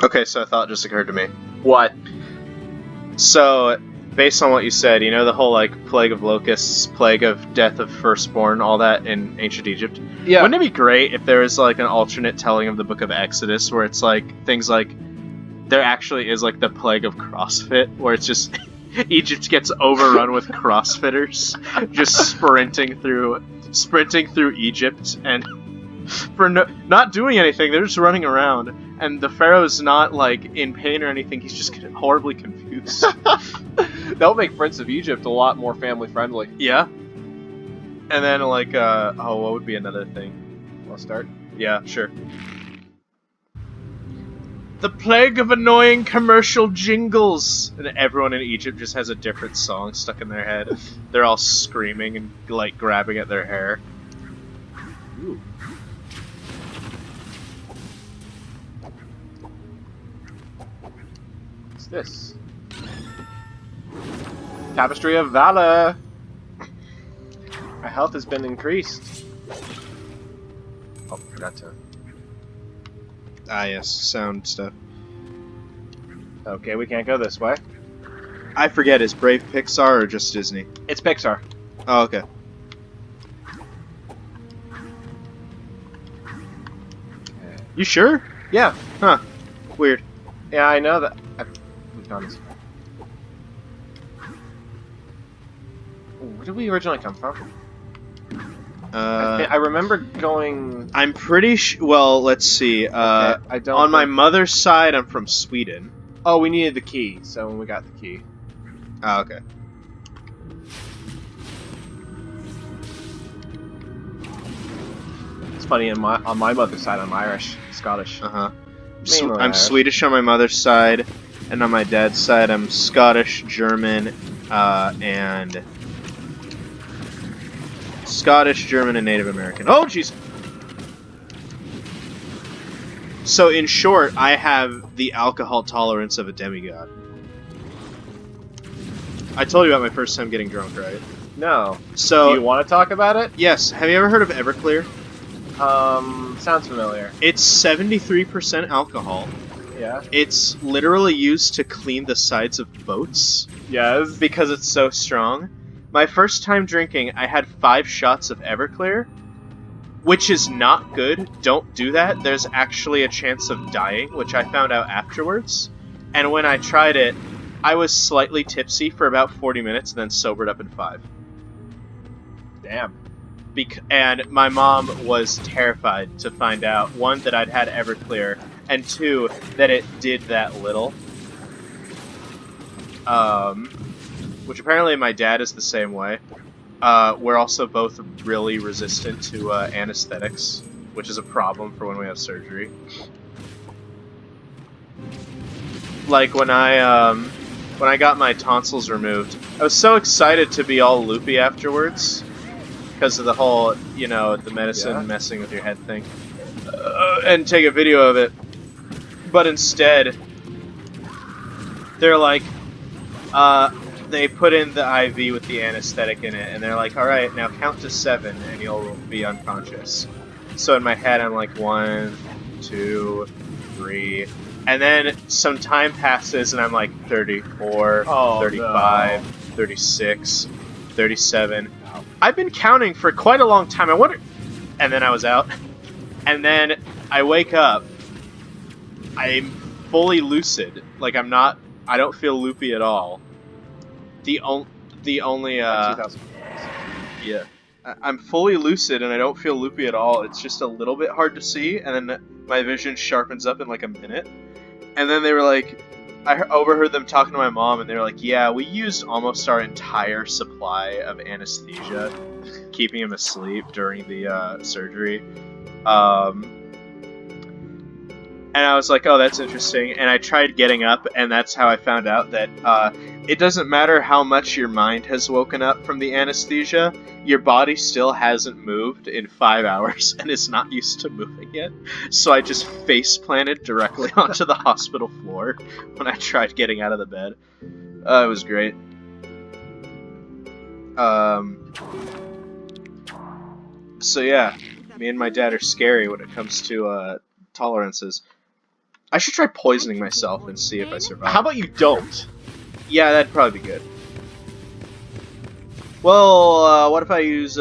Okay, so a thought just occurred to me. What? So, based on what you said, you know the whole like plague of locusts, plague of death of firstborn, all that in ancient Egypt. Yeah. Wouldn't it be great if there was like an alternate telling of the Book of Exodus, where it's like things like there actually is like the plague of CrossFit, where it's just Egypt gets overrun with CrossFitters, just sprinting through Egypt, and for not doing anything, they're just running around. And the pharaoh's not like in pain or anything; he's just horribly confused. That would make Prince of Egypt a lot more family friendly. Yeah. And then like, what would be another thing? I'll start. Yeah, sure. The plague of annoying commercial jingles, and everyone in Egypt just has a different song stuck in their head. They're all screaming and like grabbing at their hair. Ooh. What's this? Tapestry of Valor. My health has been increased. Oh, forgot to. Ah, yes, sound stuff. Okay, we can't go this way. I forget, is Brave Pixar or just Disney? It's Pixar. Oh, okay. You sure? Yeah. Huh. Weird. Yeah, I know that. We've gone this way. Ooh, where did we originally come from? I remember going. I'm pretty well, let's see. I don't. On my mother's side, I'm from Sweden. Oh, we needed the key, so we got the key. Oh, okay. It's funny. On my mother's side, I'm Irish, Scottish. Uh-huh. Mainly I'm Irish. Swedish on my mother's side, and on my dad's side, I'm Scottish, German, and Scottish, German, and Native American. Oh, jeez. So, in short, I have the alcohol tolerance of a demigod. I told you about my first time getting drunk, right? No. So, Do you want to talk about it? yes. Have you ever heard of Everclear? Sounds familiar. It's 73% alcohol. Yeah. It's literally used to clean the sides of boats Yes. because it's so strong. My first time drinking, I had 5 shots of Everclear, which is not good. Don't do that. There's actually a chance of dying, which I found out afterwards. And when I tried it, I was slightly tipsy for about 40 minutes and then sobered up in 5. Damn. And my mom was terrified to find out, 1, that I'd had Everclear, and 2, that it did that little. Which apparently my dad is the same way. We're also both really resistant to anesthetics, which is a problem for when we have surgery. Like when I got my tonsils removed, I was so excited to be all loopy afterwards because of the whole, the medicine messing with your head thing, and take a video of it. But instead, they're like, they put in the IV with the anesthetic in it, and they're like, alright, now count to 7 and you'll be unconscious. So in my head, I'm like, 1, 2, 3, and then some time passes and I'm like 34, 35, 36, 37. I've been counting for quite a long time. I wonder... And then I was out. And then I wake up. I'm fully lucid. Like, I don't feel loopy at all. The only yeah, I'm fully lucid and I don't feel loopy at all. It's just a little bit hard to see, and then my vision sharpens up in like a minute. And then they were like, I overheard them talking to my mom, and they were like, yeah, we used almost our entire supply of anesthesia, keeping him asleep during the surgery. And I was like, oh, that's interesting. And I tried getting up, and that's how I found out that it doesn't matter how much your mind has woken up from the anesthesia, your body still hasn't moved in 5 hours and is not used to moving yet. So I just face planted directly onto the hospital floor when I tried getting out of the bed. It was great. So yeah, me and my dad are scary when it comes to tolerances. I should try poisoning myself and see if I survive. How about you don't? Yeah, that'd probably be good. Well, what if I use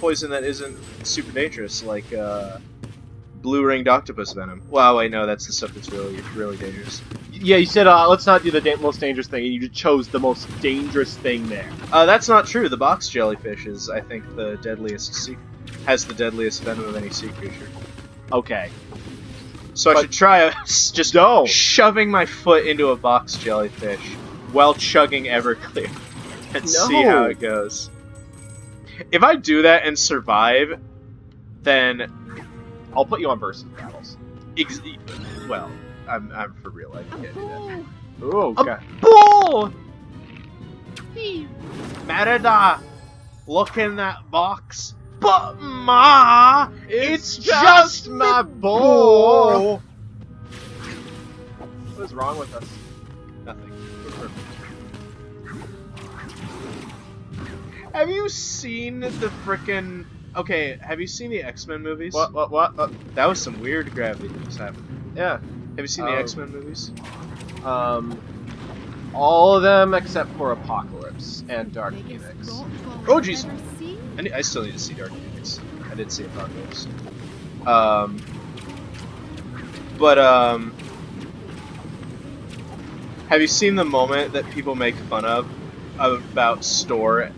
poison that isn't super dangerous, like blue ringed octopus venom? Wow, I know that's the stuff that's really, really dangerous. Yeah, you said let's not do the most dangerous thing, and you just chose the most dangerous thing there. That's not true. The box jellyfish is, I think, the deadliest has the deadliest venom of any sea creature. Okay. So I should try just shoving my foot into a box jellyfish while chugging Everclear and see how it goes. If I do that and survive, then I'll put you on versus battles. Well, I'm for real. I can't do that. Ooh, okay. Bull! Merida, look in that box. But Ma, it's just my ball. What is wrong with us? Nothing. We're perfect. Have you seen the frickin'... Okay, have you seen the X-Men movies? What? That was some weird gravity that just happened. Yeah. Have you seen the X-Men movies? All of them except for Apocalypse and Dark Phoenix. Oh, jeez. I still need to see Dark Phoenix. I did see Apocalypse. Have you seen the moment that people make fun of about Storm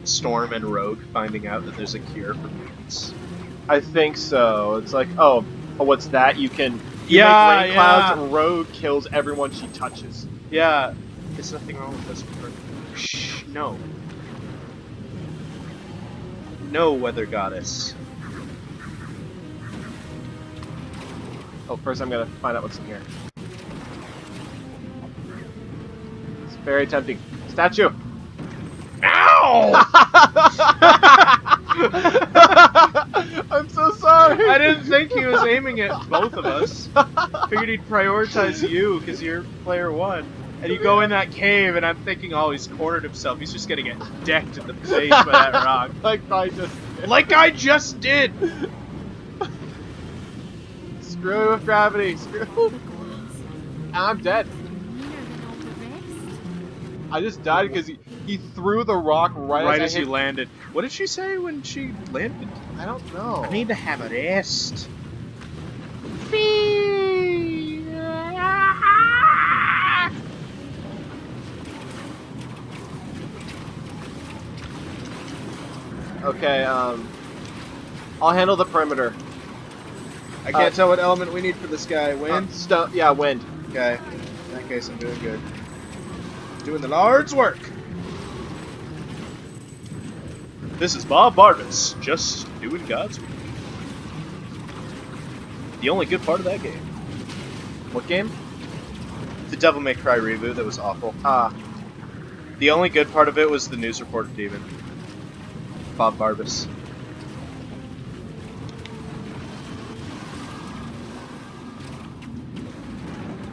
and Rogue finding out that there's a cure for mutants? I think so. It's like, oh, what's that? You make rain clouds, and Rogue kills everyone she touches. Yeah. There's nothing wrong with this. Shh, no. No, Weather Goddess. Oh, first I'm gonna find out what's in here. It's very tempting. Statue! Ow! I'm so sorry! I didn't think he was aiming at both of us. Figured he'd prioritize you, because you're player one. And you go in that cave, and I'm thinking, oh, he's cornered himself. He's just gonna get decked in the face by that rock. Like I just did! Screw with gravity. Screw. I'm dead. I just died because he threw the rock right as you landed. What did she say when she landed? I don't know. I need to have a rest. Okay, I'll handle the perimeter. I can't tell what element we need for this guy. Wind? Yeah, wind. Okay. In that case, I'm doing good. Doing the Lord's work. This is Bob Barbas, just doing God's work. The only good part of that game. What game? The Devil May Cry reboot that was awful. Ah. The only good part of it was the news reporter demon. Bob Barbas.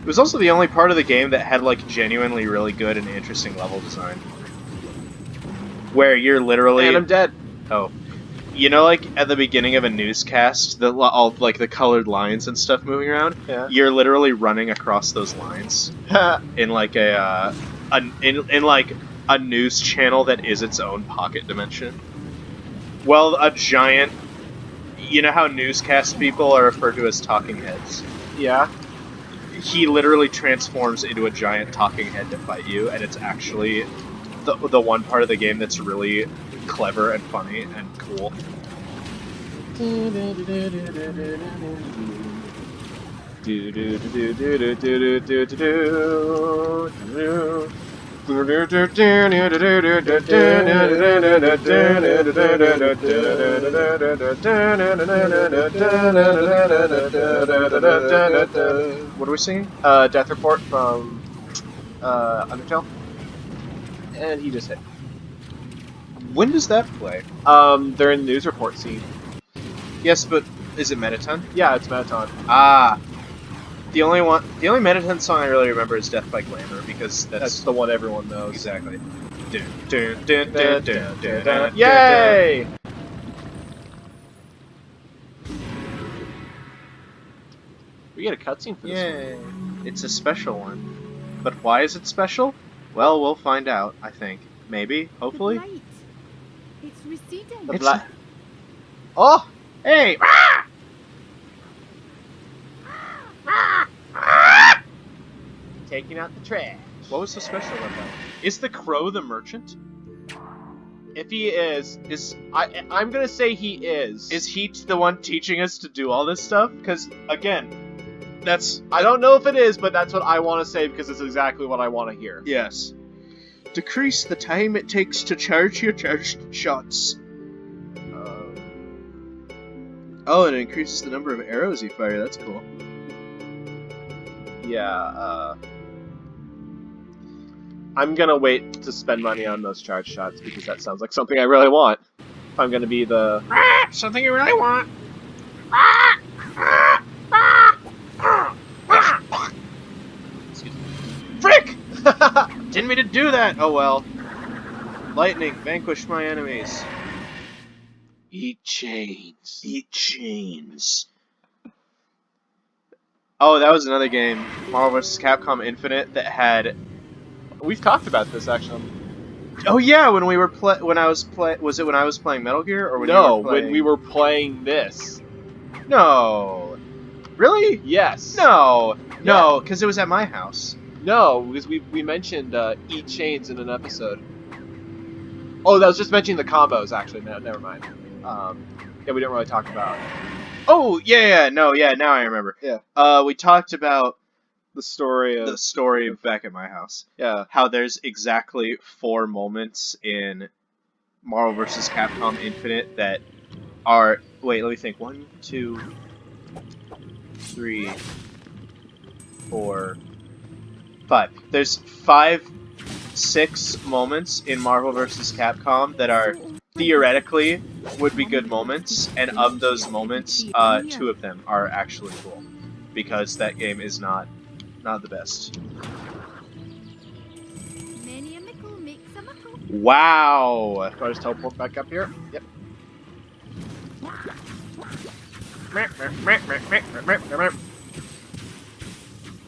It was also the only part of the game that had like genuinely really good and interesting level design. Where you're literally... And I'm dead. Oh. You know, like, at the beginning of a newscast, all, like, the colored lines and stuff moving around? Yeah. You're literally running across those lines. in, like, in like, a news channel that is its own pocket dimension. Well, a giant... You know how newscast people are referred to as talking heads? Yeah. He literally transforms into a giant talking head to fight you, and it's actually the one part of the game that's really clever and funny and cool. What are we singing? Death Report from Undertale. And he just hit. When does that play? They're in the news report scene. Yes, but is it Mettaton? Yeah, it's Mettaton. Ah. The only Mettaton song I really remember is Death by Glamour, because that's the one everyone knows. Exactly. Yay! We get a cutscene for this Yay! It's a special one. But why is it special? Well, we'll find out, I think. Maybe, hopefully. The blight. It's receding. one. It's- Oh! Hey! Taking out the trash. What was so special about that? Is the crow the merchant? If he is I'm gonna say he is. Is he the one teaching us to do all this stuff? Because, again, that's... I don't know if it is, but that's what I want to say because it's exactly what I want to hear. Yes. Decrease the time it takes to charge your charged shots. Oh, and it increases the number of arrows you fire. That's cool. Yeah, I'm gonna wait to spend money on those charge shots because that sounds like something I really want. If I'm gonna be the... Something you really want. Excuse me. Frick! Didn't mean to do that! Oh well. Lightning, vanquish my enemies. Eat chains. Eat chains. Oh, that was another game, Marvel vs. Capcom Infinite, that had... We've talked about this, actually. Oh yeah, when we were was it when I was playing Metal Gear or when No, you were playing... when we were playing this. No. Really? Yes. No. No, because it was at my house. No, because we mentioned Eat Chains in an episode. Oh, that was just mentioning the combos, actually. No, never mind. Yeah, we didn't really talk about... Oh, yeah, now I remember. Yeah. We talked about The story of... the story back at my house. Yeah. How there's exactly 4 moments in Marvel vs. Capcom Infinite that are... Wait, let me think. 1, 2, 3, 4, 5. There's 5, 6 moments in Marvel vs. Capcom that are theoretically would be good moments, and of those moments, 2 of them are actually cool. Because that game is not the best. Many a mickle makes a muckle. Wow! Do I just teleport back up here? Yep.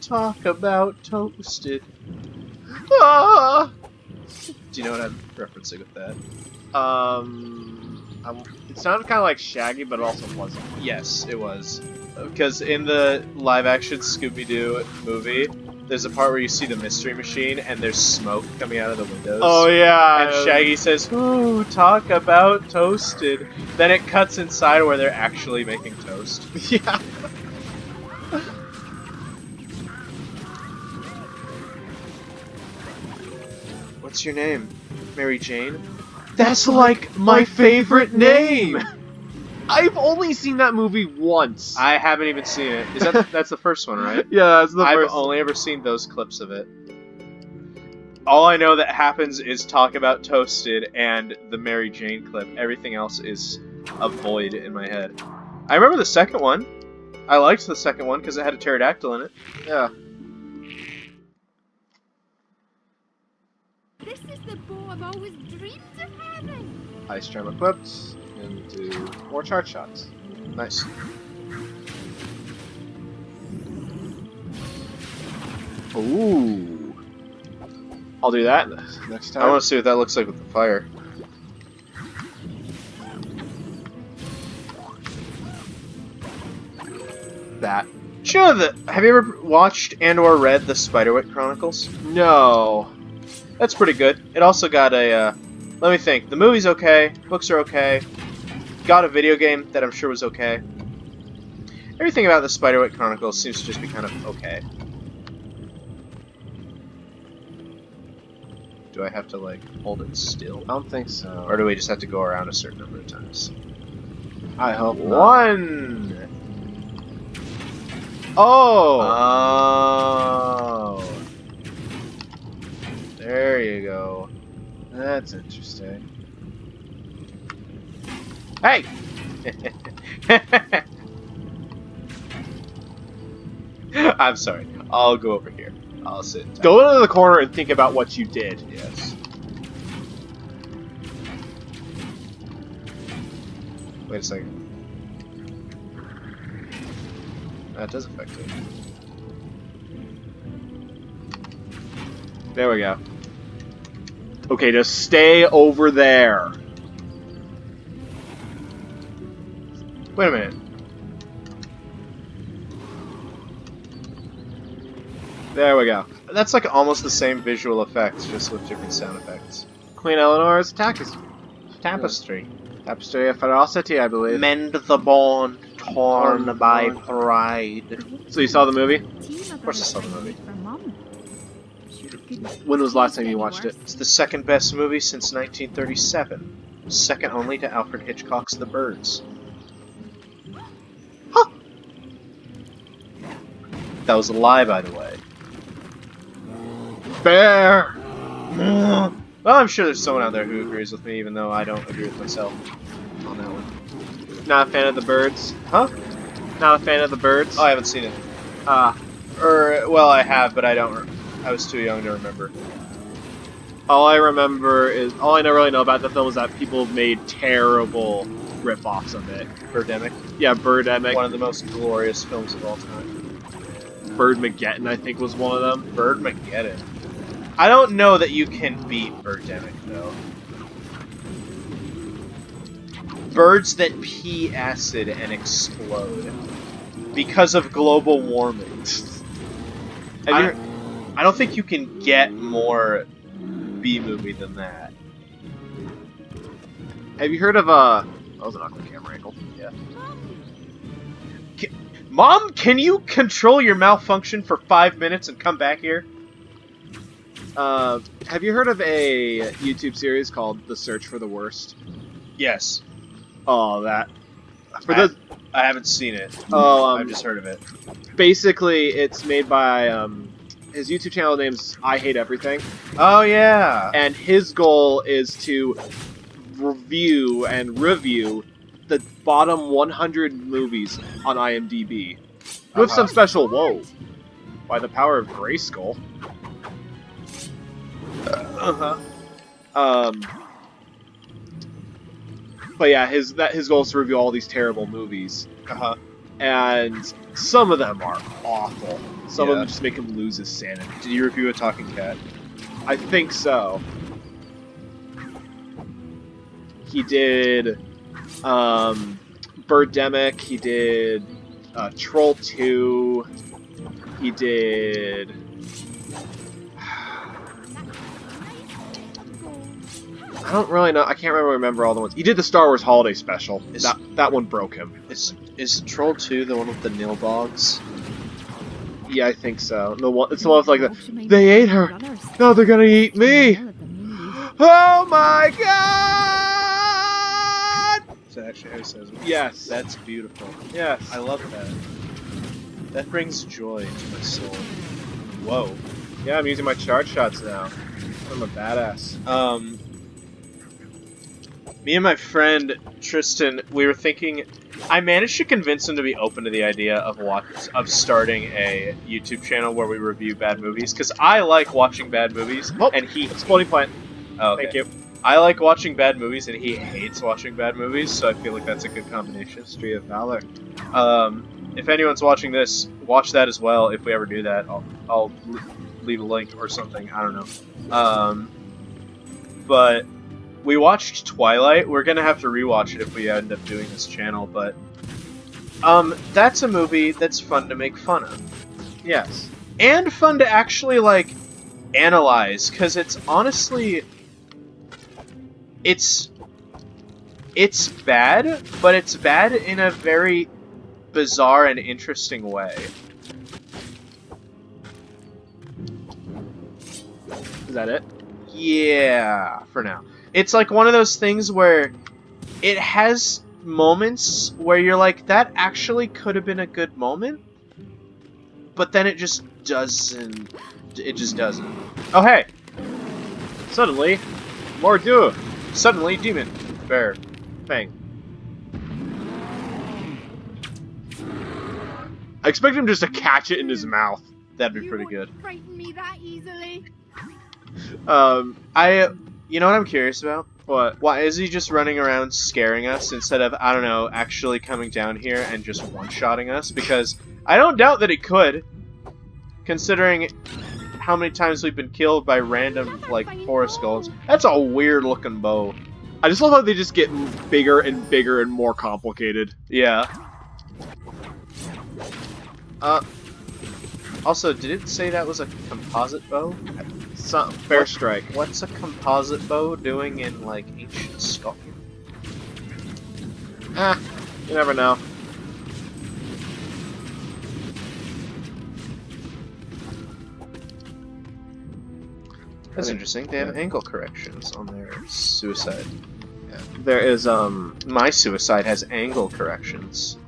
Talk about toasted. Ah! Do you know what I'm referencing with that? It sounded kind of like Shaggy, but it also wasn't. Yes, it was. Because in the live-action Scooby-Doo movie, there's a part where you see the Mystery Machine, and there's smoke coming out of the windows. Oh yeah. And Shaggy says, "Ooh, talk about toasted." Then it cuts inside where they're actually making toast. Yeah. What's your name? Mary Jane? That's like my favorite name! I've only seen that movie once. I haven't even seen it. That's the first one, right? Yeah, that's the I've first. only ever seen those clips of it. All I know that happens is talk about toasted and the Mary Jane clip. Everything else is a void in my head. I remember the second one. I liked the second one because it had a pterodactyl in it. Yeah. This is the bow I've always dreamed of having. Ice charm equipped, and do more charge shots. Nice. Ooh. I'll do that next time. I want to see what that looks like with the fire. that. Do you know have you ever watched and/or read the Spiderwick Chronicles? No. That's pretty good. It also got a, let me think. The movie's okay. Books are okay. Got a video game that I'm sure was okay. Everything about the Spiderwick Chronicles seems to just be kind of okay. Do I have to, like, hold it still? I don't think so. Or do we just have to go around a certain number of times? I hope not. 1! Oh! Oh. There you go. That's interesting. Hey! I'm sorry. I'll go over here. I'll sit. Go into the corner and think about what you did. Yes. Wait a second. That does affect it. There we go. Okay, just stay over there. Wait a minute. There we go. That's like almost the same visual effects, just with different sound effects. Queen Eleanor's Tapestry. Tapestry of Ferocity, I believe. Mend the bond torn Torn by bond. pride. So you saw the movie? Of course I saw the movie. When was the last time you watched it? It's the second best movie since 1937. Second only to Alfred Hitchcock's The Birds. Huh! That was a lie, by the way. Bear! Well, I'm sure there's someone out there who agrees with me, even though I don't agree with myself on that one. Not a fan of the birds? Huh? Not a fan of the birds? Oh, I haven't seen it. Well, I have, but I don't. I was too young to remember. All I remember is, all I really know about the film is that people made terrible rip-offs of it. Birdemic. Yeah, Birdemic. One of the most glorious films of all time. Birdmageddon, I think, was one of them. Birdmageddon. I don't know that you can beat Birdemic, though. Birds that pee acid and explode because of global warming. I don't think you can get more B-movie than that. Have you heard of, that was an awkward camera angle. Yeah. Mom, can you control your malfunction for 5 minutes and come back here? Have you heard of a YouTube series called The Search for the Worst? Yes. Oh, that. I haven't seen it. Oh, I've just heard of it. Basically, it's made by, his YouTube channel name's I Hate Everything. Oh, yeah. And his goal is to review the bottom 100 movies on IMDb. With some special, whoa, by the power of Grayskull. But yeah, his goal is to review all these terrible movies. And some of them are awful. Some of them just make him lose his sanity. Did you review A Talking Cat? I think so. He did Birdemic, he did Troll 2, he did... I don't really know, I can't remember all the ones. He did the Star Wars Holiday Special. That one broke him. Is Troll 2 the one with the Nilbogs? Yeah, I think so. It's the one with like they ate her. Now they're gonna eat me. Oh my god! Is that actually how he says it? Yes. That's beautiful. Yes. I love that. That brings joy to my soul. Whoa. Yeah, I'm using my charge shots now. I'm a badass. Me and my friend Tristan, we were thinking. I managed to convince him to be open to the idea of starting a YouTube channel where we review bad movies, because I like watching bad movies, and he exploding plant. Oh, okay. Thank you. I like watching bad movies, and he hates watching bad movies, so I feel like that's a good combination. History of Valor. If anyone's watching this, watch that as well. If we ever do that, I'll leave a link or something. I don't know. But we watched Twilight. We're gonna have to rewatch it if we end up doing this channel, but that's a movie that's fun to make fun of. Yes. And fun to actually, like, analyze, because it's honestly... It's bad, but it's bad in a very bizarre and interesting way. Is that it? Yeah, for now. It's like one of those things where it has moments where you're like, that actually could have been a good moment, but then it just doesn't. It just doesn't. Oh, hey! Suddenly, Mordu. Suddenly, demon. Bear. Fang. I expect him just to catch it in his mouth. That'd be pretty good. Frighten me that easily. You know what I'm curious about? What? Why is he just running around scaring us instead of, I don't know, actually coming down here and just one-shotting us? Because I don't doubt that it could, considering how many times we've been killed by random, like, forest golems. That's a weird-looking bow. I just love how they just get bigger and bigger and more complicated. Yeah. Also, did it say that was a composite bow? Fair strike. What's a composite bow doing in, like, ancient Scotland? You never know. That's interesting. They have angle corrections on their suicide. Yeah. There is, My suicide has angle corrections.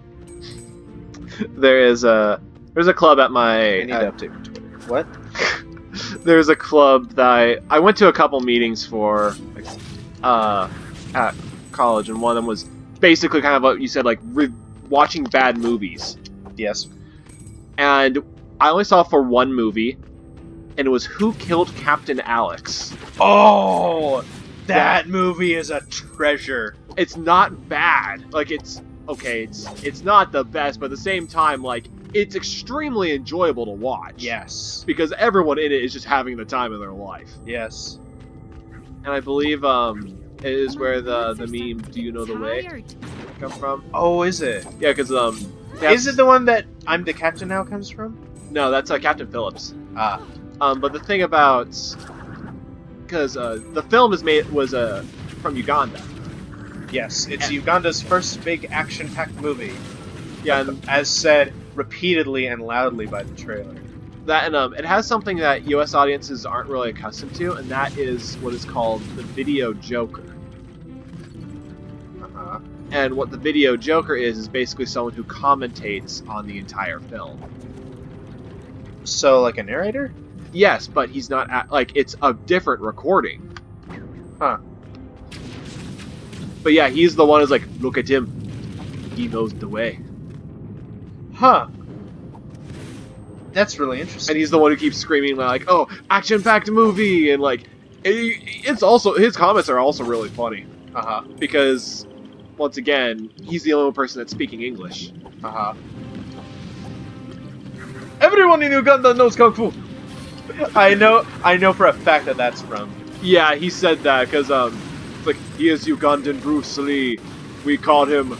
there's a club at my... I need to update my Twitter. What? There's a club that I went to a couple meetings for, at college, and one of them was basically kind of what you said, like, watching bad movies. Yes. And I only saw it for one movie, and it was Who Killed Captain Alex. Oh! That movie is a treasure. It's not bad. Like, it's... Okay, it's not the best, but at the same time, like, it's extremely enjoyable to watch. Yes. Because everyone in it is just having the time of their life. Yes. And I believe, it is where the meme, "Do you know the way?" come from. Oh, is it? Yeah, because, Is it the one that I'm the captain now comes from? No, that's, Captain Phillips. Ah. But the thing about... Because, the film was from Uganda. Yes, it's Uganda's first big action-packed movie. Yeah, and As said repeatedly and loudly by the trailer. that, and it has something that U.S. audiences aren't really accustomed to, and that is what is called the video joker. Uh-huh. And what the video joker is basically someone who commentates on the entire film. So, like a narrator? Yes, but he's not like, it's a different recording. Huh. But yeah, he's the one who's like, look at him. He knows the way. Huh. That's really interesting. And he's the one who keeps screaming like, oh, action-packed movie, and like, it's also, his comments are also really funny. Uh-huh. Because, once again, he's the only person that's speaking English. Uh-huh. Everyone in Uganda knows Kung Fu! I know for a fact that that's from. Yeah, he said that, because, it's like, he is Ugandan Bruce Lee. We called him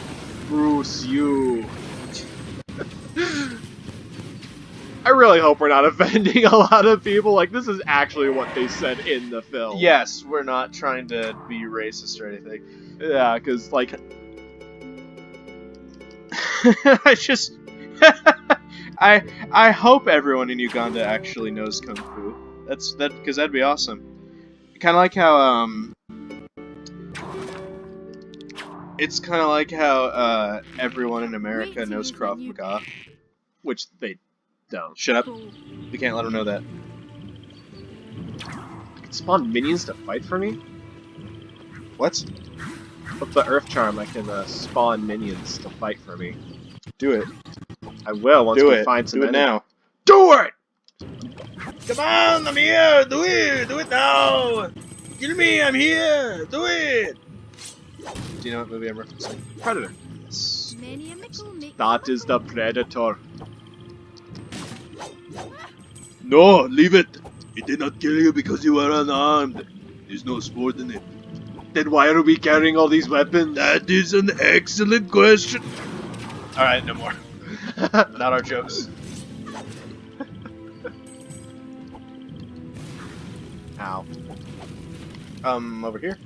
Bruce Yu. I really hope we're not offending a lot of people. Like, this is actually what they said in the film. Yes, we're not trying to be racist or anything. Yeah, because, like... I just... I hope everyone in Uganda actually knows Kung Fu. Because that'd be awesome. Kind of like how, It's kind of like how, everyone in America knows Krav Maga. Which they don't. Shut up. We can't let them know that. I can spawn minions to fight for me? What? With the Earth Charm, I can spawn minions to fight for me. Do it. I will once Do we it. find some Do it enemies. now. Do it! Come on, I'm here! Do it! Do it now! Kill me, I'm here! Do it! Do you know what movie I'm referencing? Predator. Yes. Many a mickle makes That is the Predator. No, leave it. It did not kill you because you were unarmed. There's no sport in it. Then why are we carrying all these weapons? That is an excellent question. Alright, no more. Not our jokes. Ow. Over here?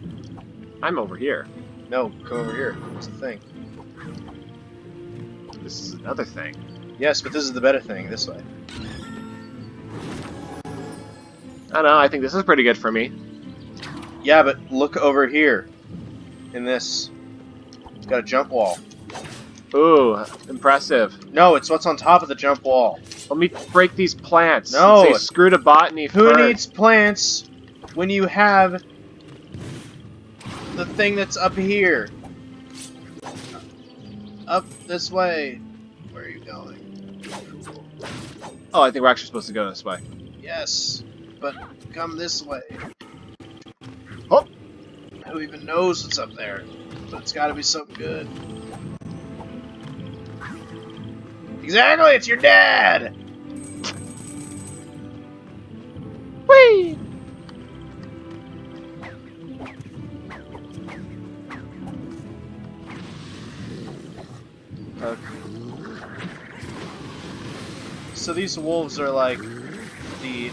I'm over here. No, come over here. It's the thing. This is another thing. Yes, but this is the better thing. This way. I don't know, I think this is pretty good for me. Yeah, but look over here. In this. It's got a jump wall. Ooh, impressive. No, it's what's on top of the jump wall. Let me break these plants. No. Say screw to botany Who first. needs plants when you have the thing that's up here? Up this way. Where are you going? Oh, I think we're actually supposed to go this way. Yes, but come this way. Oh! Who even knows what's up there? But it's gotta be something good. Exactly, it's your dad! Whee! Okay. So these wolves are like the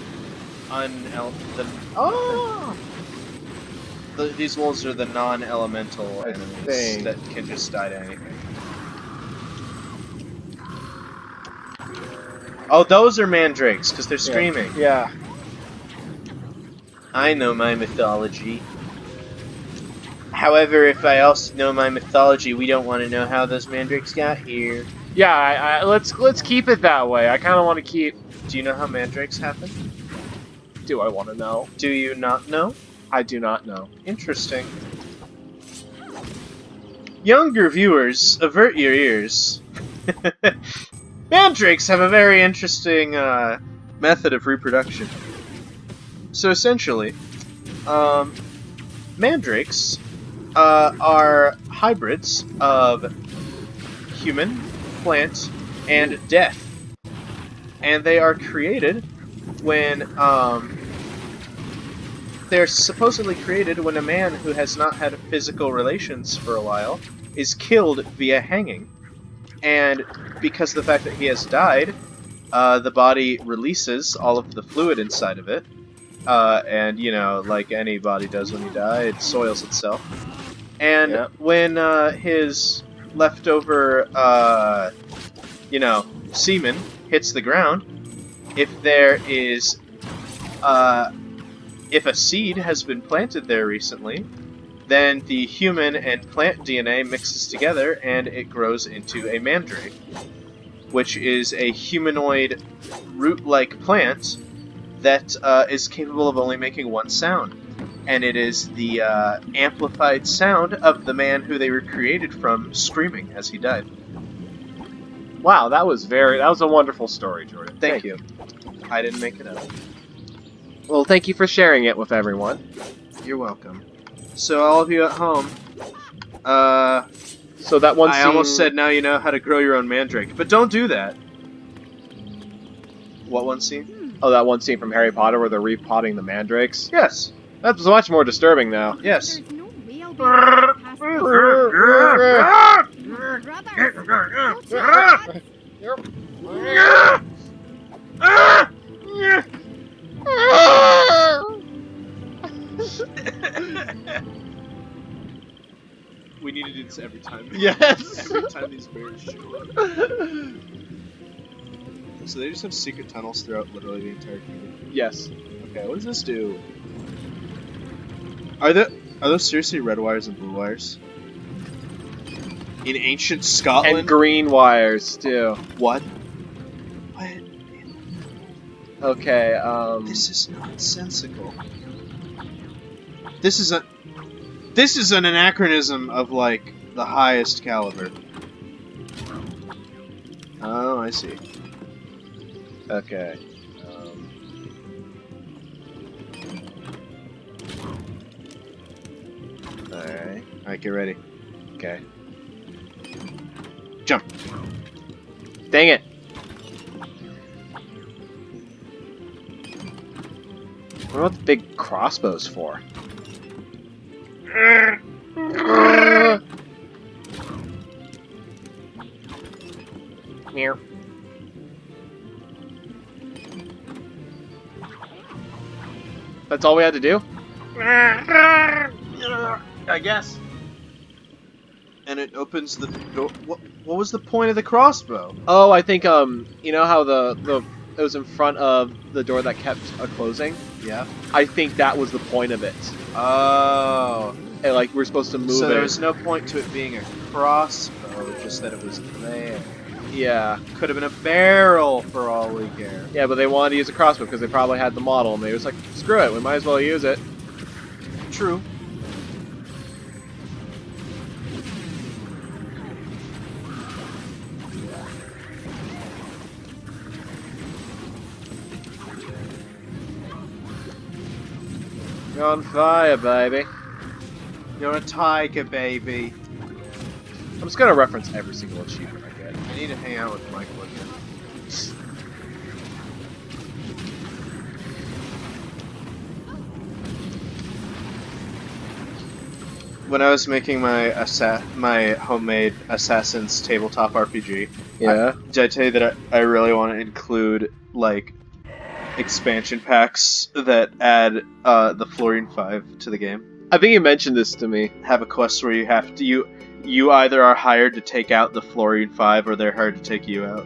these wolves are the non-elemental I enemies think. that can just die to anything. Oh, those are mandrakes because they're screaming. Yeah. I know my mythology. However, if I also know my mythology, we don't want to know how those mandrakes got here. Yeah, let's keep it that way. I kind of want to keep... Do you know how mandrakes happen? Do I want to know? Do you not know? I do not know. Interesting. Younger viewers, avert your ears. Mandrakes have a very interesting method of reproduction. So essentially, mandrakes are hybrids of human, plant, and death. And they are created when they're supposedly created when a man who has not had physical relations for a while is killed via hanging. And because of the fact that he has died, the body releases all of the fluid inside of it. And, you know, like any body does when you die, it soils itself. And Yep. when his leftover, semen hits the ground, if there is if a seed has been planted there recently, then the human and plant DNA mixes together and it grows into a mandrake, which is a humanoid root-like plant that is capable of only making one sound. And it is the amplified sound of the man who they were created from screaming as he died. Wow, that was a wonderful story, Jordan. Thank you. I didn't make it up. Well, thank you for sharing it with everyone. You're welcome. So all of you at home, So that one I scene... almost said now you know how to grow your own mandrake, but don't do that. What one scene? Oh, that one scene from Harry Potter where they're repotting the mandrakes? Yes. That's much more disturbing now. Yes. There's no way I'll be able to pass this. Brothers, don't you We need to do this every time. Yes! Every time these birds show up. So they just have secret tunnels throughout literally the entire kingdom. Yes. Okay, what does this do? Are those seriously red wires and blue wires? In ancient Scotland? And green wires, too. What? What? Okay, This is nonsensical. This is an anachronism of, like, the highest caliber. Oh, I see. Okay. Alright. Alright, get ready. Okay. Jump. Dang it! What about the big crossbows for? Meow. That's all we had to do? I guess. And it opens the door. What was the point of the crossbow? Oh, I think you know how the it was in front of the door that kept closing? Yeah. I think that was the point of it. Oh. And, like, we're supposed to move So it. there was no point to it being a crossbow, just that it was there. Yeah. Could have been a barrel for all we care. Yeah, but they wanted to use a crossbow because they probably had the model, and they was like, screw it, we might as well use it. True. You're on fire, baby. You're a tiger, baby. I'm just gonna reference every single achievement I get. need to hang out with Michael again. When I was making my my homemade Assassin's tabletop RPG, did I tell you that I really want to include like expansion packs that add the Fluorine 5 to the game? I think you mentioned this to me. Have a quest where you have to you either are hired to take out the Fluorine 5 or they're hired to take you out.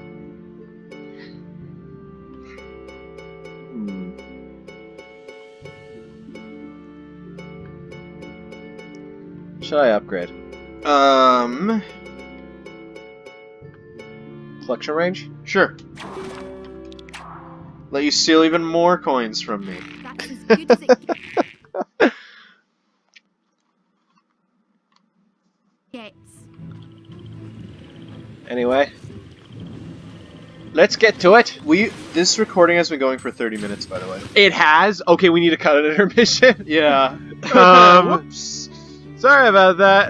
Should I upgrade? Collection range? Sure. Let you steal even more coins from me. That's as good as it gets. Anyway. Let's get to it. This recording has been going for 30 minutes, by the way. It has? Okay, we need to cut an intermission. Yeah. Whoops. Sorry about that.